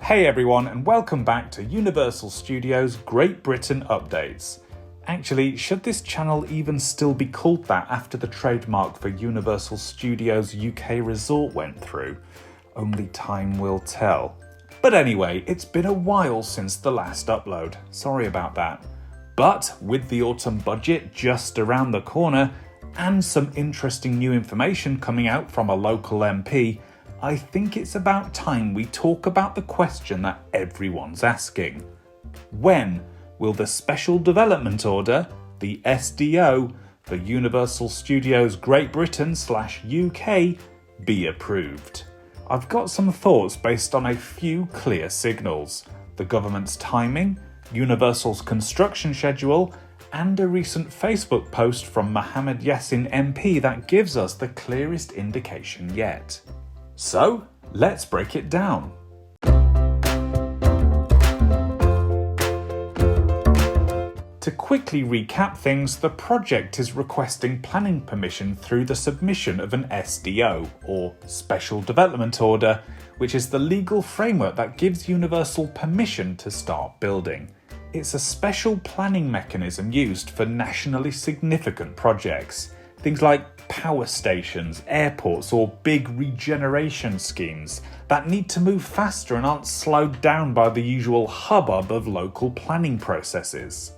Hey everyone, and welcome back to Universal Studios Great Britain Updates. Actually, should this channel even still be called that after the trademark for Universal Studios UK Resort went through? Only time will tell. But anyway, it's been a while since the last upload. Sorry about that. But with the autumn budget just around the corner and some interesting new information coming out from a local MP, I think it's about time we talk about the question that everyone's asking. When will the Special Development Order, the SDO, for Universal Studios Great Britain/UK be approved? I've got some thoughts based on a few clear signals: the government's timing, Universal's construction schedule, and a recent Facebook post from Mohammed Yassin MP that gives us the clearest indication yet. So, let's break it down. To quickly recap things, the project is requesting planning permission through the submission of an SDO, or Special Development Order, which is the legal framework that gives Universal permission to start building. It's a special planning mechanism used for nationally significant projects. Things like power stations, airports, or big regeneration schemes that need to move faster and aren't slowed down by the usual hubbub of local planning processes.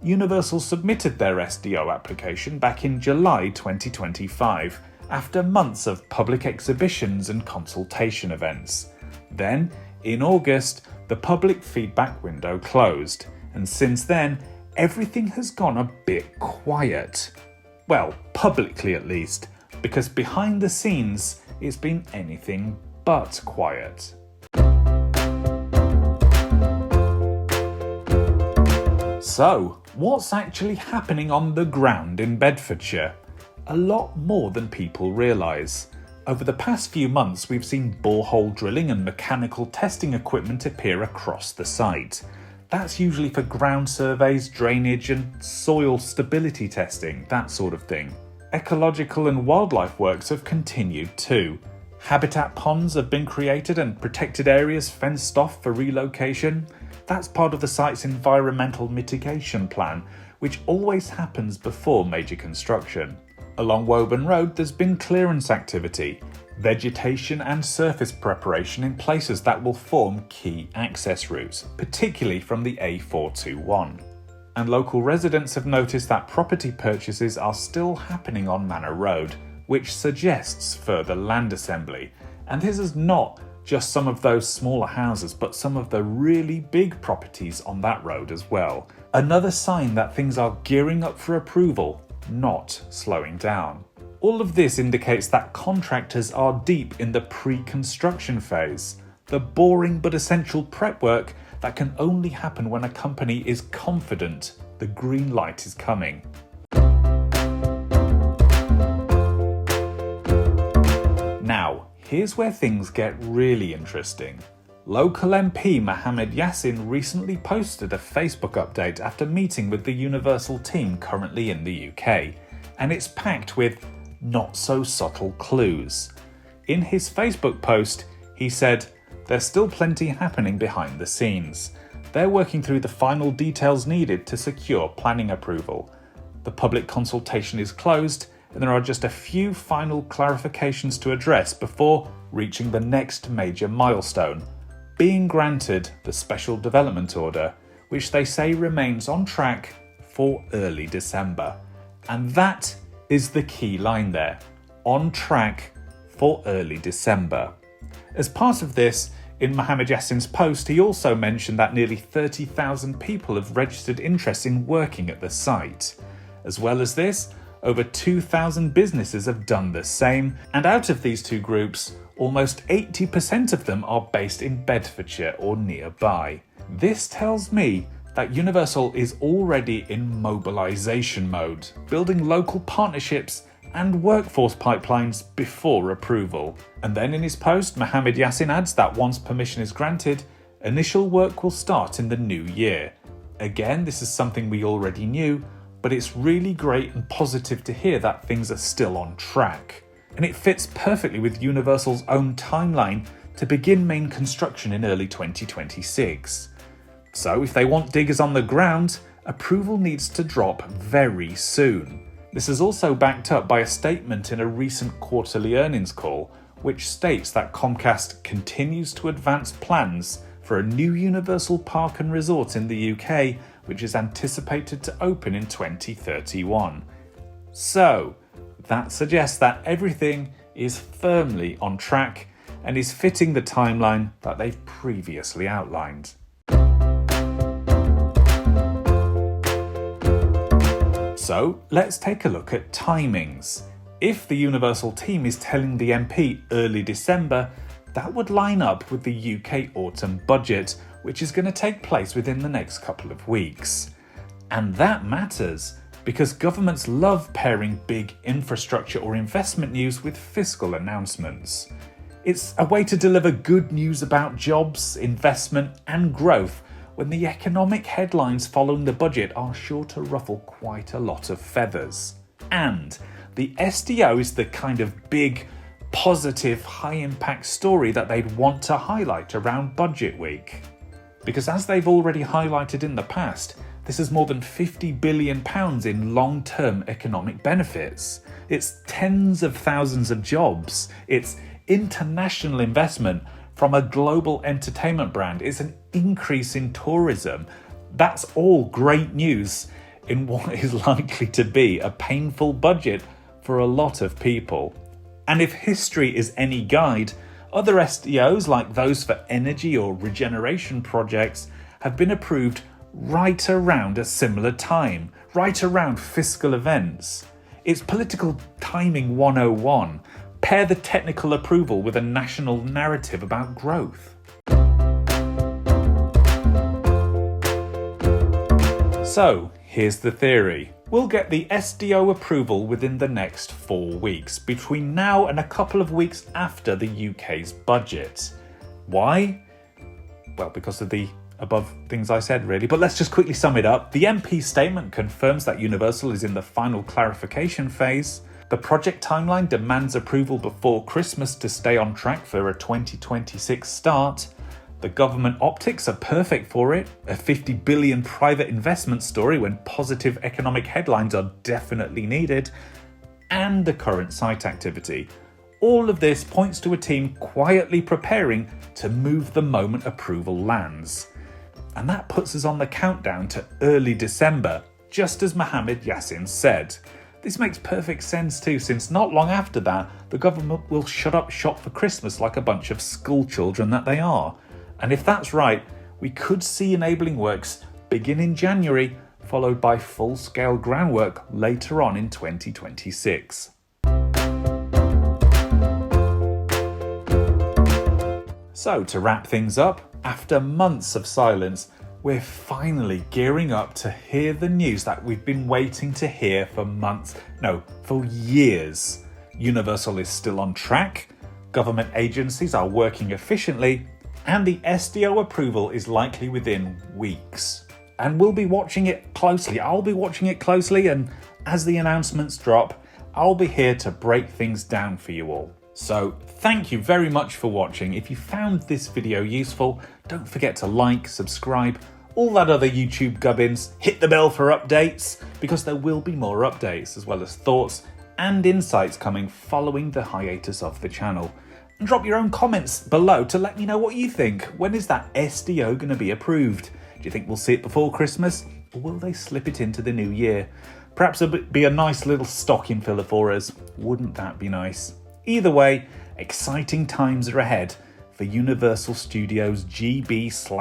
Universal submitted their SDO application back in July 2025, after months of public exhibitions and consultation events. Then, in August, the public feedback window closed, and since then, everything has gone a bit quiet. Well, publicly at least, because behind the scenes, it's been anything but quiet. So, what's actually happening on the ground in Bedfordshire? A lot more than people realise. Over the past few months, we've seen borehole drilling and mechanical testing equipment appear across the site. That's usually for ground surveys, drainage and soil stability testing, that sort of thing. Ecological and wildlife works have continued too. Habitat ponds have been created and protected areas fenced off for relocation. That's part of the site's environmental mitigation plan, which always happens before major construction. Along Woburn Road, there's been clearance activity, vegetation and surface preparation in places that will form key access routes, particularly from the A421. And local residents have noticed that property purchases are still happening on Manor Road, which suggests further land assembly. And this is not just some of those smaller houses, but some of the really big properties on that road as well. Another sign that things are gearing up for approval, not slowing down. All of this indicates that contractors are deep in the pre-construction phase, the boring but essential prep work that can only happen when a company is confident the green light is coming. Now, here's where things get really interesting. Local MP Mohammed Yassin recently posted a Facebook update after meeting with the Universal team currently in the UK, and it's packed with not-so-subtle clues. In his Facebook post, he said, "There's still plenty happening behind the scenes. They're working through the final details needed to secure planning approval. The public consultation is closed, and there are just a few final clarifications to address before reaching the next major milestone, being granted the Special Development Order, which they say remains on track for early December." And that is the key line there, on track for early December. As part of this, in Mohammed Yassin's post, he also mentioned that nearly 30,000 people have registered interest in working at the site. As well as this, over 2,000 businesses have done the same, and out of these two groups, almost 80% of them are based in Bedfordshire or nearby. This tells me that Universal is already in mobilisation mode, building local partnerships and workforce pipelines before approval. And then in his post, Mohammed Yassin adds that once permission is granted, initial work will start in the new year. Again, this is something we already knew, but it's really great and positive to hear that things are still on track. And it fits perfectly with Universal's own timeline to begin main construction in early 2026. So if they want diggers on the ground, approval needs to drop very soon. This is also backed up by a statement in a recent quarterly earnings call, which states that Comcast continues to advance plans for a new Universal Park and Resort in the UK, which is anticipated to open in 2031. So, that suggests that everything is firmly on track and is fitting the timeline that they've previously outlined. So, let's take a look at timings. If the Universal team is telling the MP early December, that would line up with the UK autumn budget, which is going to take place within the next couple of weeks. And that matters, because governments love pairing big infrastructure or investment news with fiscal announcements. It's a way to deliver good news about jobs, investment and growth when the economic headlines following the budget are sure to ruffle quite a lot of feathers. And the SDO is the kind of big, positive, high-impact story that they'd want to highlight around Budget Week. Because as they've already highlighted in the past, this is more than £50 billion in long-term economic benefits. It's tens of thousands of jobs. It's international investment from a global entertainment brand. It's an increase in tourism. That's all great news in what is likely to be a painful budget for a lot of people. And if history is any guide, other SDOs like those for energy or regeneration projects have been approved right around a similar time, right around fiscal events. It's political timing 101. Pair the technical approval with a national narrative about growth. So, here's the theory. We'll get the SDO approval within the next 4 weeks, between now and a couple of weeks after the UK's budget. Why? Well, because of the above things I said, really. But let's just quickly sum it up. The MP statement confirms that Universal is in the final clarification phase. The project timeline demands approval before Christmas to stay on track for a 2026 start. The government optics are perfect for it, a $50 billion private investment story when positive economic headlines are definitely needed, and the current site activity. All of this points to a team quietly preparing to move the moment approval lands. And that puts us on the countdown to early December, just as Mohammed Yassin said. This makes perfect sense too, since not long after that, the government will shut up shop for Christmas like a bunch of school children that they are. And if that's right, we could see enabling works begin in January, followed by full-scale groundwork later on in 2026. So to wrap things up, after months of silence, we're finally gearing up to hear the news that we've been waiting to hear for for years. Universal is still on track, government agencies are working efficiently, and the SDO approval is likely within weeks. And we'll be watching it closely. I'll be watching it closely, and as the announcements drop, I'll be here to break things down for you all. So thank you very much for watching. If you found this video useful, don't forget to like, subscribe, all that other YouTube gubbins. Hit the bell for updates, because there will be more updates, as well as thoughts and insights coming following the hiatus of the channel. And drop your own comments below to let me know what you think. When is that SDO going to be approved? Do you think we'll see it before Christmas, or will they slip it into the new year? Perhaps it'll be a nice little stocking filler for us. Wouldn't that be nice? Either way, exciting times are ahead for Universal Studios GB/UK.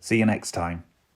See you next time.